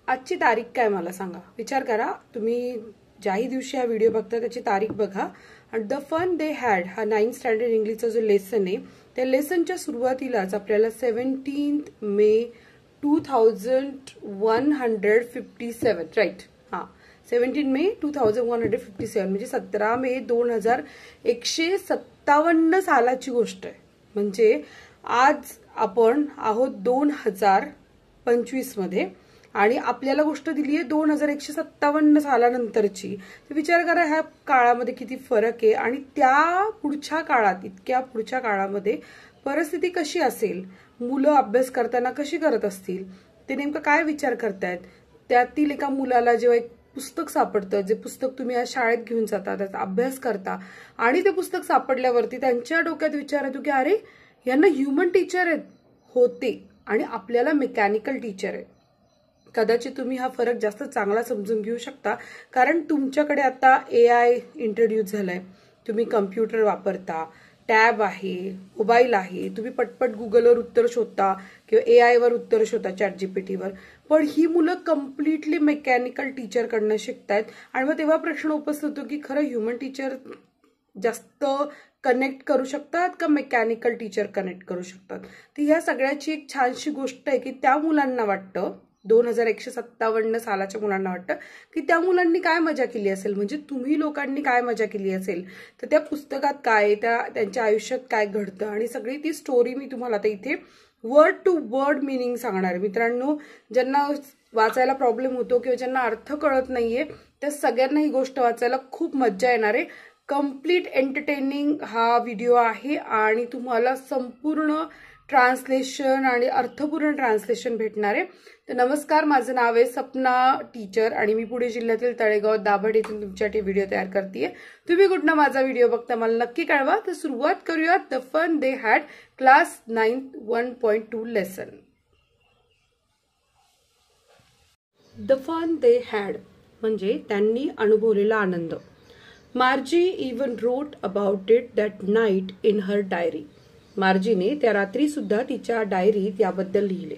आजची तारीख काय मला सांगा. विचार करा, तुम्ही ज्याही दिवशी हा व्हिडिओ बघता त्याची तारीख बघा. आणि द फन दे हॅड हा 9th स्टँडर्ड इंग्लिशचा जो लेसन आहे त्या लेसनच्या सुरुवातीलाच आपल्याला 17 मे 2157 राईट. हां, 17 मे 2157 म्हणजे 17 मे 2157 सालाची गोष्ट आहे. म्हणजे आज आपण आहोत 2025 मध्ये आणि आपल्याला गोष्ट दिली आहे 2157 सालानंतरची. तर विचार करा ह्या काळामध्ये किती फरक आहे आणि त्या पुढच्या काळात, इतक्या पुढच्या काळामध्ये परिस्थिती कशी असेल, मुलं अभ्यास करताना कशी करत असतील, ते नेमकं काय विचार करतायत. त्यातील एका मुलाला जेव्हा एक पुस्तक सापडतं, जे पुस्तक तुम्ही आज शाळेत घेऊन जाता, त्याचा अभ्यास करता आणि ते पुस्तक सापडल्यावरती त्यांच्या डोक्यात विचार येतो की अरे यांना ह्युमन टीचर आहेत होते आणि आपल्याला मेकॅनिकल टीचर आहे. कदाचित तुम्ही हा फरक जास्त चांगला समजून घेऊ शकता कारण तुमच्याकडे आता AI इंट्रोड्यूस झालाय. तुम्ही कम्प्युटर वापरता, टॅब आहे, मोबाईल आहे, तुम्ही पटपट गुगलवर उत्तर शोधता किंवा AI वर उत्तर शोधता, ChatGPT वर. पण ही मुलं कम्प्लिटली मेकॅनिकल टीचरकडनं शिकतायत आणि मग तेव्हा प्रश्न उपस्थित होतो की खरं ह्युमन टीचर जास्त कनेक्ट करू शकतात का मेकॅनिकल टीचर कनेक्ट करू शकतात. तर ह्या सगळ्याची एक छानशी गोष्ट आहे की त्या मुलांना वाटतं, 2157 सालाच्या मुलांना वाटतं की त्या मुलांनी काय मजा केली असेल, म्हणजे तुम्ही लोकांनी काय मजा केली असेल. तर त्या पुस्तकात काय, त्यांच्या आयुष्यात काय घडतं आणि सगळी ती स्टोरी मी तुम्हाला आता इथे वर्ड टू वर्ड मिनिंग सांगणार. मित्रांनो, ज्यांना वाचायला प्रॉब्लेम होतो किंवा ज्यांना अर्थ कळत नाहीये त्या सगळ्यांना ही गोष्ट वाचायला खूप मजा येणार आहे. कम्प्लीट एंटरटेनिंग हा व्हिडिओ आहे आणि तुम्हाला संपूर्ण ट्रान्सलेशन आणि अर्थपूर्ण ट्रान्सलेशन भेटणार आहे. तर नमस्कार, माझं नाव आहे सपना टीचर आणि मी पुणे जिल्ह्यातील तळेगाव दाभड येथून तुमच्यासाठी व्हिडिओ तयार करतेय. तुम्ही कुठनं माझा व्हिडिओ बघता मला नक्की कळवा. तर सुरुवात करूयात the fun they had class 9 1.2 lesson. The fun they had म्हणजे त्यांनी अनुभवलेला आनंद. Margie even wrote about it that night in her diary. मार्जीने त्या रात्री सुद्धा तिच्या डायरीत याबद्दल लिहिले.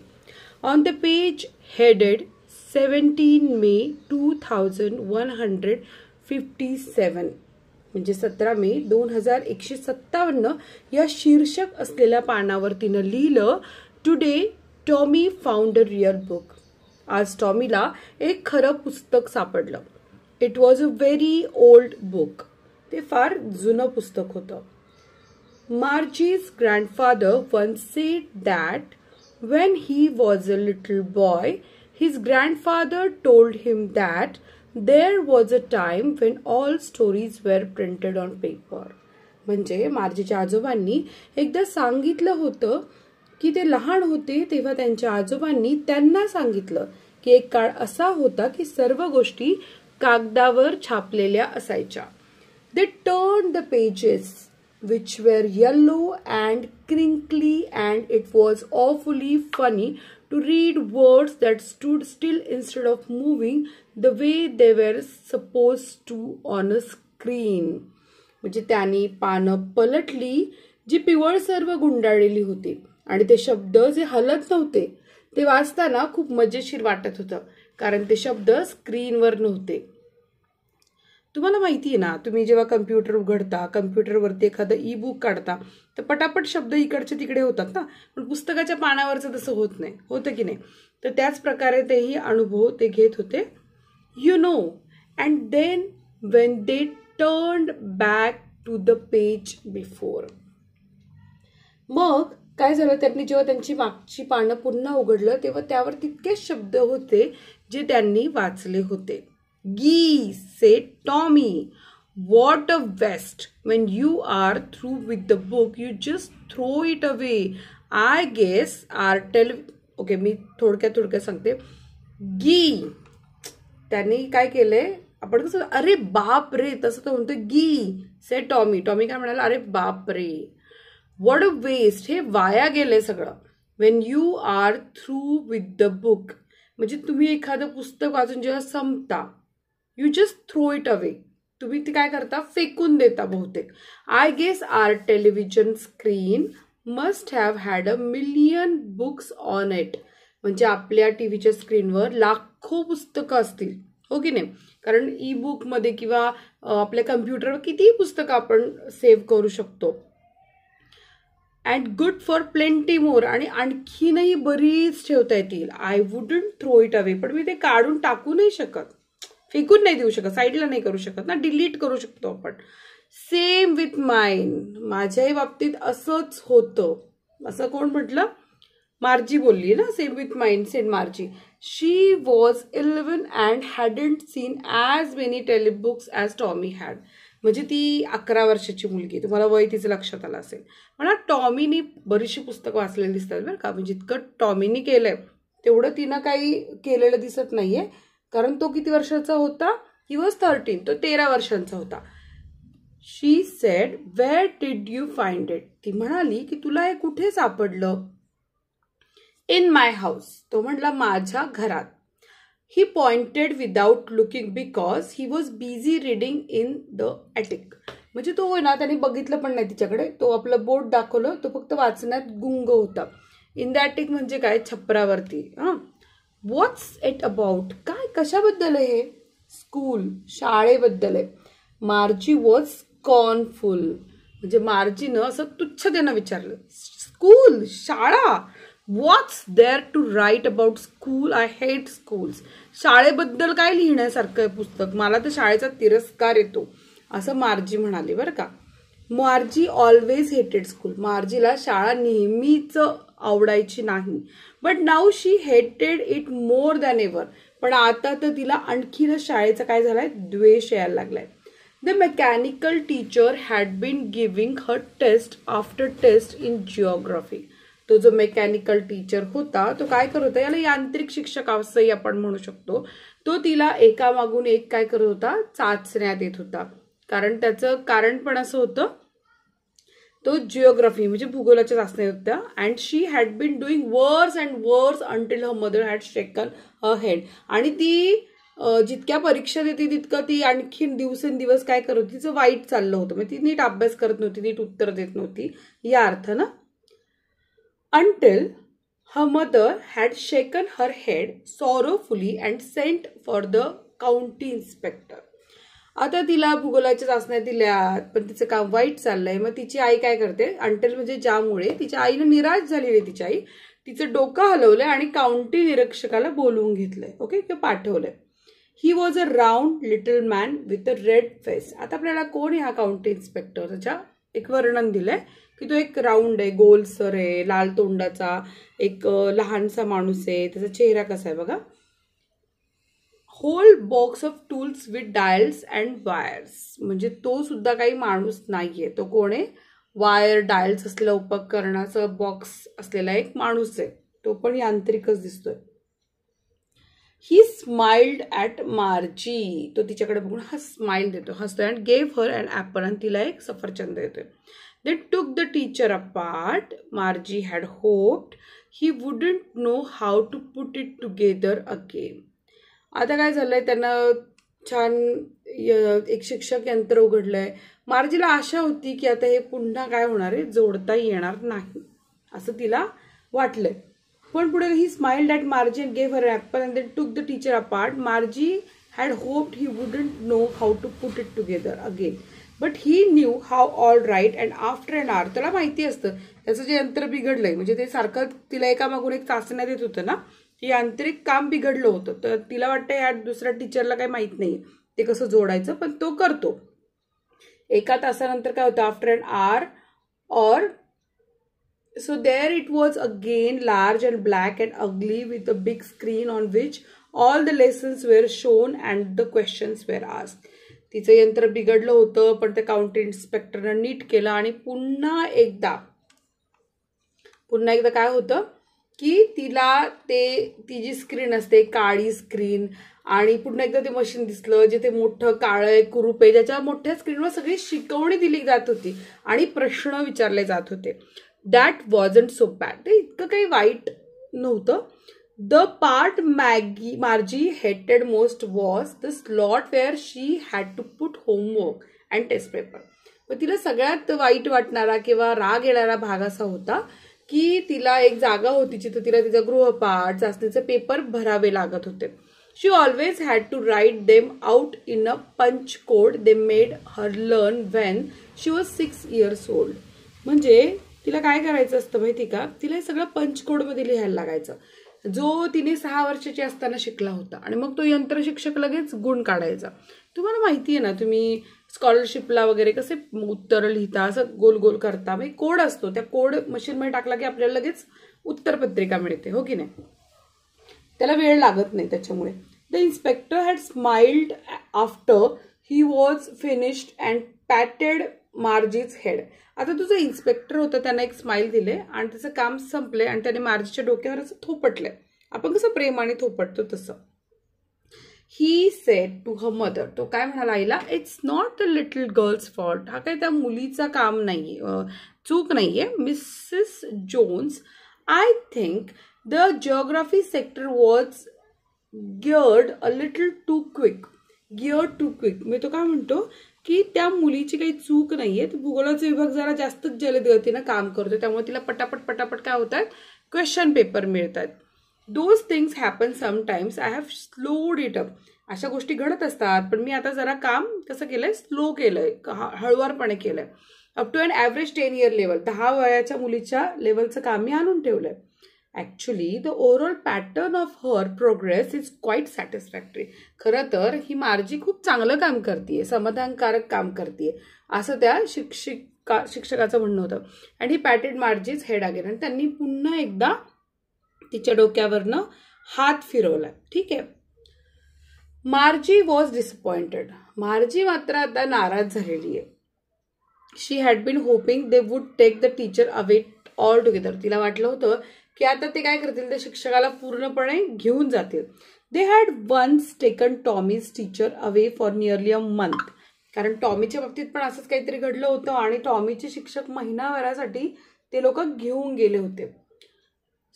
On the page headed 17 May 2157 म्हणजे 17 मे 2157 या शीर्षक असलेल्या पानावर तिनं लिहिलं, today Tommy found a real book. आज टॉमीला एक खरं पुस्तक सापडलं. It was a very old book. ते फार जुनं पुस्तक होतं. Margie's grandfather once said that when he was a little boy, his grandfather told him that there was a time when all stories were printed on paper. म्हणजे मार्जीच्या आजोबांनी एकदा सांगितलं होतं की ते लहान होते तेव्हा त्यांच्या आजोबांनी त्यांना सांगितलं की एक काळ असा होता की सर्व गोष्टी कागदावर छापलेल्या असायच्या. They turned the pages which were yellow and crinkly and it was awfully funny to read words that stood still instead of moving the way they were supposed to on a screen. म्हणजे त्यांनी पानं पलटली जी पिवळसर्व गुंडाळलेली होती आणि ते शब्द जे हलत नव्हते ते वाचताना खूप मजेशीर वाटत होतं कारण ते शब्द स्क्रीनवर नव्हते. तुम्हाला माहिती आहे ना, तुम्ही जेव्हा कम्प्युटर उघडता, कम्प्युटरवरती एखादं ई-बुक काढता तर पटापट शब्द इकडचे तिकडे होतात ना, पण पुस्तकाच्या पानावरचं तसं होत नाही, होतं की नाही. तर त्याच प्रकारे तेही अनुभव ते घेत होते. You know and then when they turned back to the page before. मग काय झालं, त्यांनी जेव्हा त्यांची मागची पानं पुन्हा उघडलं तेव्हा त्यावर तितकेच शब्द होते जे त्यांनी वाचले होते. Geese, said Tommy. What a waste. When you are through with the book, you just throw it away. I guess our okay, मी थोडक्यात सांगते. गी, त्यांनी काय केलंय, आपण कसं अरे बाप रे तसं तो म्हणतो गी से टॉमी. टॉमी काय म्हणाला, अरे बाप रे. व्हॉट अ वेस्ट, हे वाया गेले सगळं. When you are through with the book म्हणजे तुम्ही एखादं पुस्तक वाचून जेव्हा संपता, you just throw it away, तुम्ही ते काय करता, फेकून देता बहुतेक. I guess our television screen must have had 1,000,000 books on it. म्हणजे आपल्या टीव्हीच्या स्क्रीनवर लाखो लाखो पुस्तकं असतील, हो की नाही? कारण ई बुकमध्ये किंवा आपल्या कम्प्युटरवर कितीही पुस्तकं आपण सेव्ह करू शकतो. And good for plenty more, आणि आणखीनही बरीच ठेवता येतील. I wouldn't throw it away, पण मी ते काढून टाकू नाही शकत, फेकून नाही देऊ शकत, साईडला नाही करू शकत ना, डिलीट करू शकतो आपण. सेम विथ माइन, माझ्याही बाबतीत असंच होतं. असं कोण म्हटलं? मार्जी बोलली ना, same with mine said Margie. She was 11 and hadn't seen as many telebooks as Tommy had. म्हणजे ती 11 वर्षाची मुलगी, तुम्हाला वय तिचं लक्षात आलं असेल. म्हणा टॉमीनी बरीचशी पुस्तकं वाचलेली दिसतात बरं का. म्हणजे जितकं टॉमीनी केलंय तेवढं तिनं काही केलेलं दिसत नाहीये, कारण तो किती वर्षाचा होता? ही वॉज 13, तो 13 वर्षांचा होता. She said, where did you find it? ती म्हणाली की तुला हे कुठे सापडलं? इन माय हाऊस, तो म्हटला माझ्या घरात. He pointed without looking because he was busy reading in the attic. म्हणजे तो ना, त्याने बघितलं पण नाही तिच्याकडे, तो आपलं बोट दाखवलं, तो फक्त वाचण्यात गुंग होता. इन द ॲटिक म्हणजे काय? छपरावरती. व्हॉट्स इट अबाउट? काय, कशाबद्दल आहे हे? स्कूल, शाळेबद्दल आहे. मार्जी वॉज स्कॉर्नफुल, म्हणजे मार्जीनं असं तुच्छतेनं विचारलं. स्कूल, शाळा, what's there to write about school? I hate schools. शाळेबद्दल काय लिहिण्यासारखं आहे पुस्तक? मला तर शाळेचा तिरस्कार येतो, असं मार्जी म्हणाली बरं का. मार्जी ऑलवेज हेटेड स्कूल, मार्जीला शाळा नेहमीच आवडायची नाही. बट नाऊ शी हेटेड इट मोर दॅन एव्हर, पण आता तर तिला आणखीनच शाळेचा काय झालाय? द्वेष यायला लागलाय. The mechanical teacher had been giving her test after test in geography. तो जो मेकॅनिकल टीचर होता तो काय करत होता? याला यांत्रिक शिक्षक असंही आपण म्हणू शकतो. तो तिला एकामागून एक काय करत होता? चाचण्या देत होता. कारण त्याचं कारण पण असं होतं, तो जिओग्राफी म्हणजे भूगोलाच्या चाचण्या होत्या. And she had been doing worse and worse until her mother had shaken her head. आणि ती जितक्या परीक्षा देते तितकं ती आणखीन दिवसेंदिवस काय करत होती? तिचं वाईट चाललं होतं. म्हणजे ती नीट अभ्यास करत नव्हती, नीट उत्तर देत नव्हती, या अर्थानं. Until her mother had shaken her head sorrowfully and sent for the county inspector. आता तिला भूगोलाच्या चाचण्या दिल्यात, पण तिचं काम वाईट चाललंय. मग तिची आई काय करते? अंटेल म्हणजे ज्यामुळे तिच्या आईनं निराश झालेली तिची आई, तिचं डोकं हलवलंय आणि काउंटी निरीक्षकाला बोलवून घेतलंय, ओके, किंवा पाठवलंय. He was a round little man with a red face. आता आपल्याला कोण आहे हा काउंटी इन्स्पेक्टर? त्याच्या एक वर्णन दिलंय की तो एक राऊंड आहे, गोलसर आहे, लाल तोंडाचा, एक लहानसा माणूस आहे. त्याचा चेहरा कसा आहे बघा. Whole box of tools with dials and wires, म्हणजे तो सुद्धा काही माणूस नाहीये. तो कोण आहे? वायर, डायल्स असलेला उपकरणाचा बॉक्स असलेला एक माणूस आहे. तो पण यांत्रिकच दिसतोय. ही स्माइल्ड ॲट मार्जी, तो तिच्याकडे बघून हा स्माइल देतो, हसतोय. And gave her and apple, आणि तिला एक सफरचंद देतोय. They took the teacher apart. Margie had hoped he wouldn't know how to put it together again. आता काय झालंय? त्यांना छान एक शिक्षक यंत्र उघडलंय. मार्जीला आशा होती की आता हे पुन्हा काय होणार आहे? जोडता येणार नाही, असं तिला वाटलंय. पण पुढे he smiled at Margie and gave her apple and they took the teacher apart. Margie had hoped he wouldn't know how to put it together again. But he knew how all right and after an hour. त्याला माहिती असतं त्याचं जे यंत्र बिघडलंय, म्हणजे ते सारखं तिला एकामागून एक चाचण्या देत होतं ना, ते यांत्रिक काम बिघडलं होतं. तर तिला वाटतं या दुसऱ्या टीचरला काही माहित नाही ते कसं जोडायचं, पण तो करतो. एका तासानंतर काय होतं? आफ्टर अन आवर और so there it was again large and black and ugly with a big screen on which all the lessons were shown and the questions were asked. तिचं यंत्र बिघडलं होतं, पण ते काउंटी इन्स्पेक्टरनं नीट केलं. आणि पुन्हा एकदा काय होतं की तिला ती जी स्क्रीन असते, काळी स्क्रीन, आणि पुन्हा एकदा ते मशीन दिसलं जे ते मोठं काळं कुरूप आहे, ज्याच्या मोठ्या स्क्रीनवर सगळी शिकवणी दिली जात होती आणि प्रश्न विचारले जात होते. That wasn't so bad. ते इतकं काही वाईट नव्हतं. The part Margie hated most was the slot where she had to put homework and test paper. पण तिला सगळ्यात वाईट वाटणारा किंवा राग येणारा भाग असा होता की तिला एक जागा होती जिथे तिला तिचा गृहपाठ, चाचणीचे पेपर भरावे लागत होते. She always had to write them out in a punch code they made her learn when she was 6 years old. म्हणजे तिला काय करायचं असतं माहिती का, तिला हे सगळं पंच कोड मध्ये लिहायला लागायचं, जो तिने 6 वर्षाची असताना शिकला होता. आणि मग तो यंत्र शिक्षक लगेच गुण काढायचा. तुम्हाला माहिती आहे ना, तुम्ही स्कॉलरशिपला वगैरे कसे उत्तर लिहिता, असं गोल गोल करता, मग कोड असतो, त्या कोड मशीनमध्ये टाकला की आपल्याला लगेच उत्तरपत्रिका मिळते, हो की नाही. त्याला वेळ लागत नाही त्याच्यामुळे. The inspector had smiled after he was finished and patted Margie's head. आता तुझं इन्स्पेक्टर होतं, त्यांना एक स्माइल दिले आणि त्याचं काम संपले आणि त्याने मार्जीच्या डोक्यावर असं थोपटलंय. आपण कसं प्रेमाने थोपटतो तसं. He said to her mother. तो काय म्हणाला आईला, it's not the little girl's fault. हा काय त्या मुलीचा काम नाहीये, चूक नाहीये. Mrs Jones, I think the geography sector was geared a little too quick. Geared too quick मी तो काय म्हणतो की त्या मुलीची काही चूक नाहीये, भूगोलाचा विभाग जरा जास्तच जलद गतीनं काम करतो, त्यामुळे तिला पटापट पटापट काय होतात, क्वेश्चन पेपर मिळतात. Those things happen sometimes, I have slowed it up. अशा गोष्टी घडत असतात, पण मी आता जरा काम कसं केलंय, स्लो केलंय, हळुवारपणे केलंय. Up to an average 10 year level, 10 वयाच्या मुलीच्या लेवलचं काम मी आणून ठेवलंय. Actually the overall pattern of her progress is quite satisfactory. खरं तर ही मार्जी खूप चांगलं काम करते, समाधानकारक काम करते, असं त्या शिक्षकाचं म्हणणं होतं. आणि ही पॅटेड मार्जीज हेड अगेन. आणि त्यांनी पुन्हा एकदा तिच्या डोक्यावरनं हात फिरवला. ठीक आहे. मार्जी वॉज डिसअपॉइंटेड. मार्जी मात्र आता नाराज झालेली आहे. She had been hoping they would take the teacher away altogether. तिला वाटलं होतं की आता ते काय करतील, त्या शिक्षकाला पूर्णपणे घेऊन जातील. They had once taken Tommy's teacher away for nearly a month. कारण टॉमीच्या बाबतीत पण असंच काहीतरी घडलं होतं आणि टॉमीचे शिक्षक महिनाभरासाठी ते लोक घेऊन गेले होते.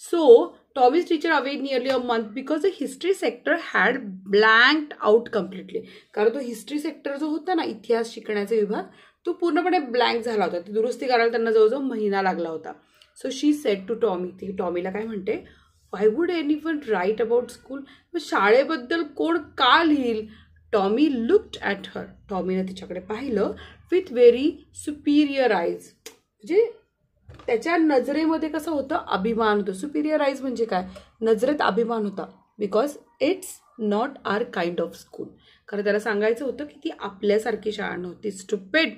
So Tommy's teacher away nearly a month because the history sector had blanked out completely. कारण तो हिस्ट्री सेक्टर जो होता ना, इतिहास शिकण्याचा विभाग, तो पूर्णपणे ब्लँक झाला होता. ती दुरुस्ती करायला त्यांना जवळजवळ महिना लागला होता. So she said to Tommy. ती टॉमीला काय म्हणते, why would anyone write about school. शाळेबद्दल कोण का लिहिल. Tommy looked at her. टॉमीने तिच्याकडे पाहिलं विथ व्हेरी सुपिरियर आईज. म्हणजे त्याच्या नजरेमध्ये कसं होतं, अभिमान होतं. सुपिरियर आईज म्हणजे काय, नजरेत अभिमान होता. Because it's not our kind of school. कारण त्याला सांगायचं होतं की ती आपल्यासारखी शाळा नव्हती. Stupid,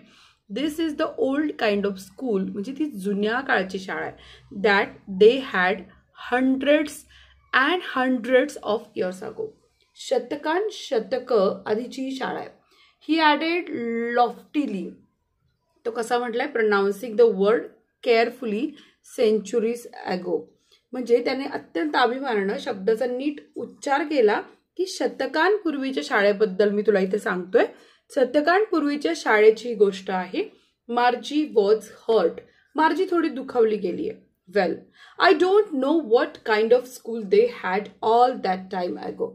this is the old kind of school. म्हणजे ती जुन्या काळची शाळा आहे. That they had hundreds and hundreds of years ago. शतकं आधीची ही शाळा आहे. He added loftily. तो कसा म्हटलाय, pronouncing the word carefully, centuries ago. म्हणजे त्याने अत्यंत अभिमानानं शब्दाचा नीट उच्चार केला की शतकांपूर्वीच्या शाळेबद्दल मी तुला इथे सांगतोय. शतकांपूर्वीच्या शाळेची ही गोष्ट आहे. मार्जी वॉज हर्ट. मार्जी थोडी दुखावली गेली आहे. Well, I don't know what kind of school they had all that time ago.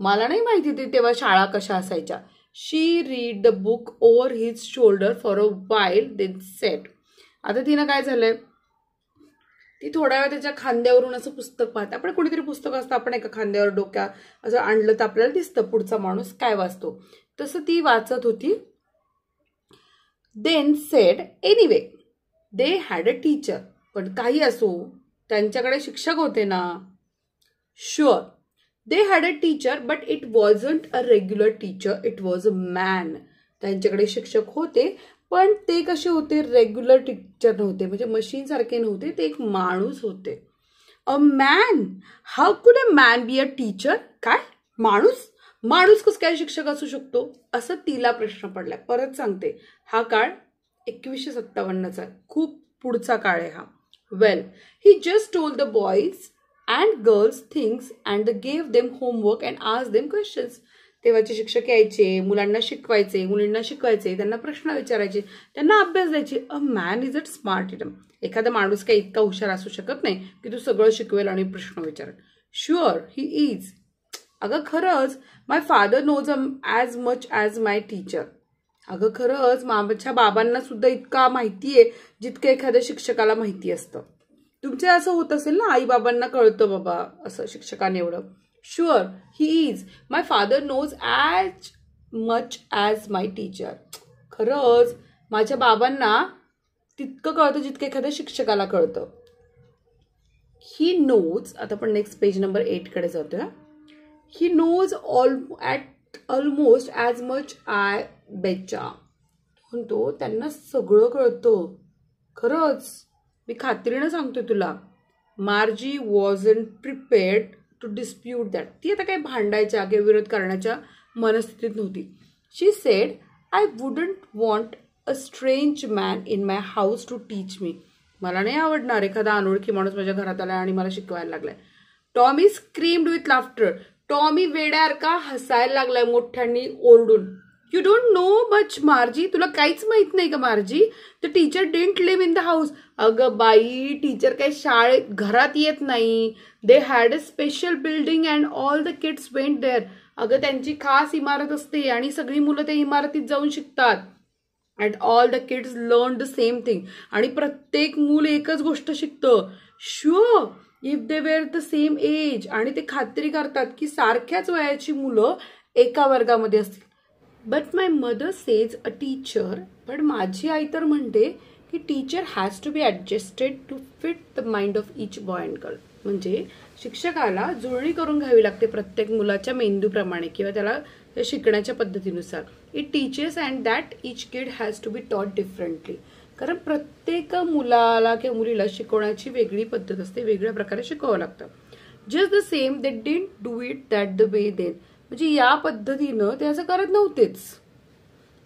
मला नाही माहिती ते तेव्हा शाळा कशा असायच्या. She read the book over his shoulder for a while then said. आता तिनं काय झालंय, ती थोड्या वेळ त्याच्या खांद्यावरून असं पुस्तक पाहते. आपण कोणीतरी पुस्तक असतं, आपण एका खांद्यावर डोक्या असं आणलं तर आपल्याला दिसतं पुढचा माणूस काय वाचतो, तसं ती वाचत होती. Then said, anyway they had a teacher. पण काही असो, त्यांच्याकडे शिक्षक होते ना. Sure, they had a teacher but it wasn't a regular teacher, it was a man. त्यांच्याकडे शिक्षक होते, पण ते कसे होते, रेग्युलर टीचर नव्हते, म्हणजे मशीन सारखे नव्हते, ते एक माणूस होते. अ मॅन, हाऊ कुड a man be a teacher. काय माणूस, माणूस कसं काय शिक्षक असू शकतो, असं तिला प्रश्न पडलाय. परत सांगते, हा काळ 1957चा, खूप पुढचा काळ आहे हा. Well, he just told the boys and girls things and gave them homework and asked them questions. तेव्हाचे शिक्षक यायचे, मुलांना शिकवायचे, मुलींना शिकवायचे, त्यांना प्रश्न विचारायचे, त्यांना अभ्यास द्यायचे. A man is a smart item. एखादा माणूस काही इतका हुशार असू शकत नाही की तू सगळं शिकवेल आणि प्रश्न विचारेल. Sure he is. अगं खरंच, my father knows as much as my teacher. अगं खरंच, माझ्या बाबांना सुद्धा इतका माहिती आहे जितकं एखाद्या शिक्षकाला माहिती असतं. तुमचं असं होत असेल ना, आई बाबांना कळतं बाबा असं शिक्षकाने एवढं. Sure he is. My father knows as much as my teacher. खरंच माझ्या बाबांना तितकं कळतं जितकं एखाद्या शिक्षकाला कळतं. ही नोज, आता आपण नेक्स्ट पेज नंबर 8 कडे जातोय. He knows almost as much I बेचा. म्हणतो त्यांना सगळं कळतं. खरंच मी खात्रीनं सांगतोय तुला. Margie wasn't prepared to dispute that. ती आता काही भांडायच्या किंवा विरोध करण्याच्या मनस्थितीत नव्हती. She said, I wouldn't want a strange man in my house to teach me. मला नाही आवडणार एखादा अनोळखी माणूस माझ्या घरात आलाय आणि मला शिकवायला लागलाय. Tommy screamed with laughter. Tommy वेड्यासारखा हसायला लागलाय मोठ्यांनी ओरडून. You don't know much Margie. तुला काहीच माहित नाही का मार्जी? The teacher didn't live in the house. अगं बाई, टीचर काही शाळेत घरात येत नाही. They had a special building and all the kids went there. अगं त्यांची खास इमारत असते आणि सगळी मुलं त्या इमारतीत जाऊन शिकतात. And all the kids learn the same thing. आणि प्रत्येक मूल एकच गोष्ट शिकतं. Sure if they were the same age. आणि ते खात्री करतात की सारख्याच वयाची मुलं एका वर्गामध्ये असतील. But my mother says a teacher. पण माझी आई तर म्हणते की teacher has to be adjusted to fit the mind of each boy and girl. म्हणजे शिक्षकाला जुळणी करून घ्यावी लागते प्रत्येक मुलाच्या मेंदूप्रमाणे किंवा त्याला शिकण्याच्या पद्धतीनुसार. It teaches and that each kid has to be taught differently. कारण प्रत्येक मुलाला किंवा मुलीला शिकवण्याची वेगळी पद्धत असते, वेगळ्या प्रकारे शिकवावं लागतं. Just the same they didn't do it that the way then. म्हणजे या पद्धतीनं ते असं करत नव्हतेच.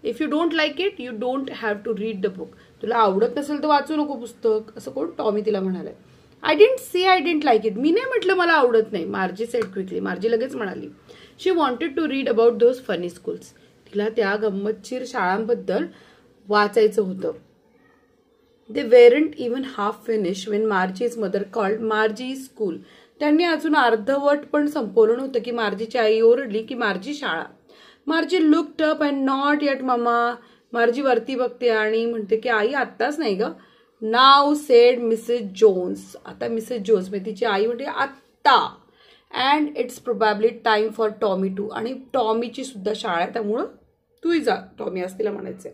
If you don't like it you don't have to read the book. तुला आवडत नसेल तर वाचू नको पुस्तक, असं कोण टॉमी तिला म्हणाले. I didn't say I didn't like it. मी नाही म्हटलं मला आवडत नाही. मार्जी सेड क्विकली. मार्जी लगेच म्हणाली. She wanted to read about those funny schools. तिला त्या गंमतशीर शाळांबद्दल वाचायचं होतं. They weren't even half finished when Margie's mother called Margie school. त्यांनी अजून अर्धवट पण संपवलं नव्हतं की मार्जीची आई ओरडली की मार्जी शाळा. Margie looked up and not yet mama. Margie वरती बघते आणि म्हणते की आई आत्ताच नाही ग. Now said Mrs Jones. आता मिसेस जोन्स म्हणजे तिची आई म्हणते आत्ता. And it's probably time for Tommy too. आणि टॉमीची सुद्धा शाळा आहे त्यामुळं तूही जा टॉमी असं तिला म्हणायचंय.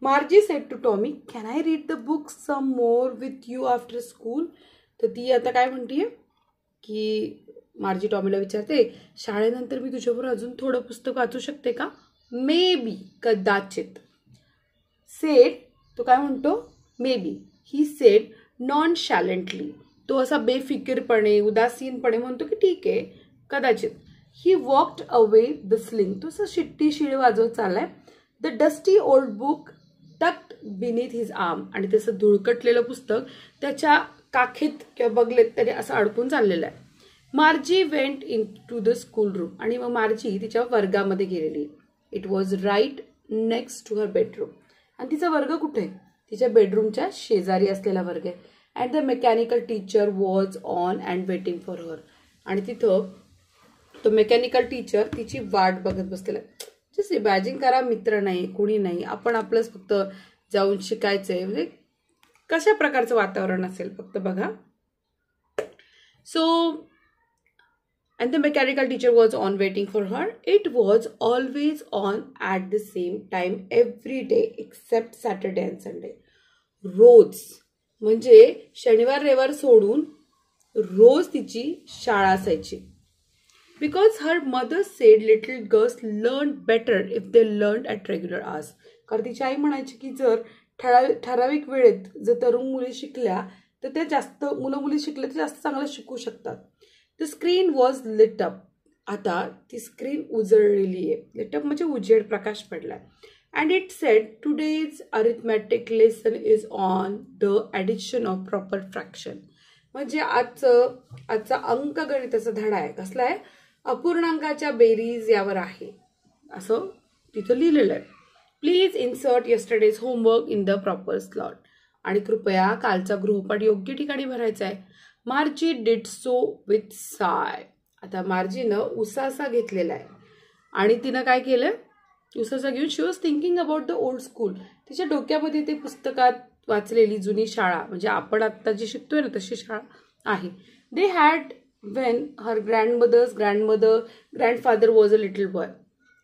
Margie said to Tommy, can I read the book some more with you after school. तर ती आता काय म्हणतीये की मार्जी टॉमीला विचारते, शाळेनंतर मी तुझ्याबरोबर अजून थोडं पुस्तक वाचू शकते का? मे बी, कदाचित. सेड, तो काय म्हणतो? Maybe. He said nonchalantly. तो असा बेफिकीरपणे उदासीनपणे म्हणतो की ठीक आहे कदाचित. He walked away whistling. तो असं शिट्टी शिळ वाजवत चाललाय. The dusty old book tucked beneath his arm. आणि त्याचं धुळकटलेलं पुस्तक त्याच्या काखेत किंवा बगलेत त्याने असं अडकून चाललेलं आहे. Margie went into the schoolroom. आणि मग मार्जी तिच्या वर्गामध्ये गेलेली. It was right next to her bedroom. आणि तिचा वर्ग कुठे? तिच्या बेडरूमच्या शेजारी असलेला वर्ग आहे. And the mechanical teacher was on and waiting for her. आणि तिथं तो मेकॅनिकल टीचर तिची वाट बघत बसलेला आहे. जस्ट इमॅजिन करा, मित्र नाही, कुणी नाही, आपण आपलंच फक्त जाऊन शिकायचंय. म्हणजे कशा प्रकारचं वातावरण असेल फक्त बघा. So and the mechanical teacher was on waiting for her. It was always on at the same time every day except Saturday and Sunday. रोज म्हणजे शनिवार रविवार सोडून रोज तिची शाळा असायची. Because her mother said little girls learn better if they learned at regular hours. कारण तिची आई म्हणायची की जर ठराविक वेळेत जर तरुण मुली शिकल्या तर त्या जास्त मुली शिकल्या तर जास्त चांगलं शिकू शकतात. The screen was lit up. आता ती स्क्रीन उजळलेली आहे. lit up म्हणजे उजेड, प्रकाश पडलाय. And it said today's arithmetic lesson is on the addition of proper fraction. म्हणजे आजचा अंकगणिताचा धडा आहे. कसला आहे? अपूर्णांकाच्या बेरीज यावर आहे असं तिथं लिहिलेलं आहे. Please insert yesterday's homework in the proper slot. आणि कृपया कालचा गृहपाठ योग्य ठिकाणी भरायचा आहे. मार्जी डिड सो विथ साय. आता मार्जीनं उसासा घेतलेला आहे आणि तिनं काय केलं? उसासा घेऊन she was thinking about the old school. तिच्या डोक्यामध्ये ते पुस्तकात वाचलेली जुनी शाळा म्हणजे आपण आत्ता जी शिकतोय ना तशी शाळा आहे. They had when her grandfather was a little boy.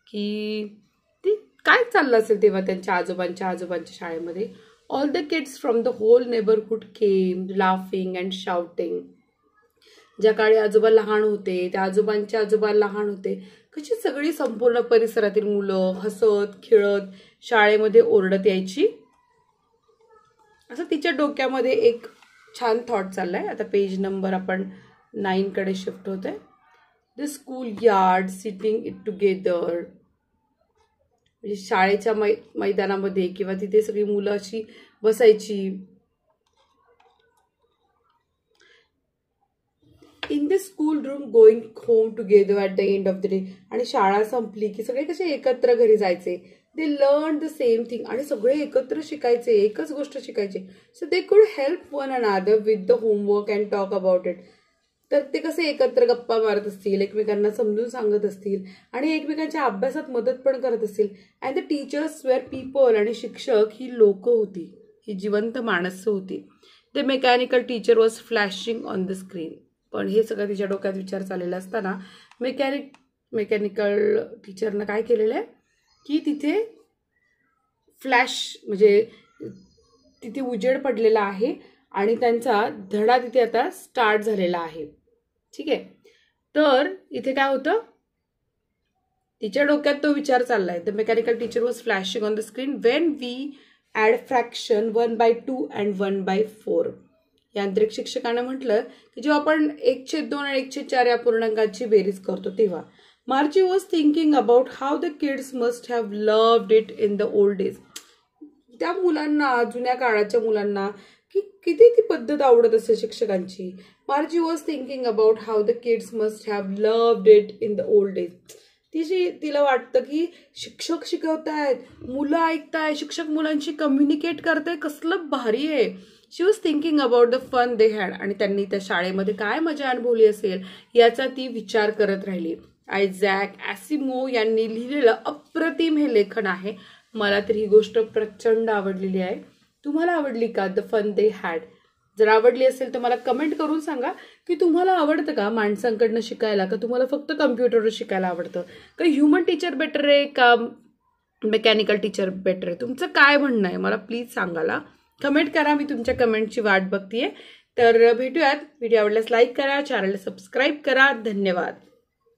की ती काय चाललं असेल तेव्हा त्यांच्या आजोबांच्या शाळेमध्ये. All the kids from the whole neighborhood came laughing and shouting. ज्या काळी आजोबा लहान होते, त्या आजोबांचे आजोबा लहान होते, कशी सगळी संपूर्ण परिसरातील मुलं हसत खेळत शाळेमध्ये ओरडत यायची. असं तिच्या डोक्यामध्ये एक छान थॉट चाललाय. आता पेज नंबर आपण 9 कडे शिफ्ट होते. The school yard sitting it together. म्हणजे शाळेच्या मैदानामध्ये किंवा तिथे सगळी मुलं अशी बसायची. In the school room going home together at the end of the day. आणि शाळा संपली की सगळे कसे एकत्र घरी जायचे. They learn the same thing. आणि सगळे एकत्र शिकायचे, एकच गोष्ट शिकायचे. So they could help one another with the homework and talk about it. तर ते कसे एकत्र गप्पा मारत असतील, एकमेकांना समजून सांगत असतील आणि एकमेकांच्या अभ्यासात मदत पण करत असतील. And the teachers were people. आणि शिक्षक ही लोक होती, ही जिवंत माणसं होती. The mechanical teacher was flashing on the screen. पण हे सगळं तिच्या डोक्यात विचार चाललेला असताना मेकॅनिकल टीचरनं काय केलेलं आहे की तिथे फ्लॅश म्हणजे तिथे उजेड पडलेला आहे आणि त्यांचा धडा तिथे आता स्टार्ट झालेला आहे. ठीक आहे. तर इथे काय होतं, तिच्या डोक्यात तो विचार चाललाय. The mechanical teacher was flashing on the screen when we add fraction 1/2 and 1/4. यांत्रिक शिक्षकाने म्हटलं की जेव्हा आपण 1/2 आणि 1/4 या पूर्णांकाची बेरीज करतो तेव्हा. मार्जी was thinking about how the kids must have loved it in the old days. त्या मुलांना, जुन्या काळाच्या मुलांना की किती ती पद्धत आवडत असेल शिक्षकांची. मार्जी was thinking about how the kids must have loved it in the old days. तिला वाटतं की शिक्षक शिकवतायत, मुलं ऐकताय, शिक्षक मुलांशी कम्युनिकेट करताय, कसलं भारी आहे. She was thinking about the fun they had. आणि त्यांनी त्या शाळेमध्ये काय मजा अनुभवली असेल याचा ती विचार करत राहिली. आयझॅक ॲसिमोव यांनी लिहिलेलं अप्रतिम हे लेखन आहे. मला तर ही गोष्ट प्रचंड आवडलेली आहे. तुम्हाला आवडली का द फन दे हॅड? जर आवडली असेल तर मला कमेंट करून सांगा की तुम्हाला आवडतं का माणसांकडनं शिकायला, का तुम्हाला फक्त कम्प्युटरवर शिकायला आवडतं, का ह्युमन टीचर बेटर आहे का मेकॅनिकल टीचर बेटर आहे? तुमचं काय म्हणणं आहे मला प्लीज सांगायला कमेंट करा. मी तुमच्या कमेंटची वाट बघतीये. तर भेटूयात. व्हिडिओ आवडल्यास लाईक करा, चॅनलला सबस्क्राईब करा. धन्यवाद.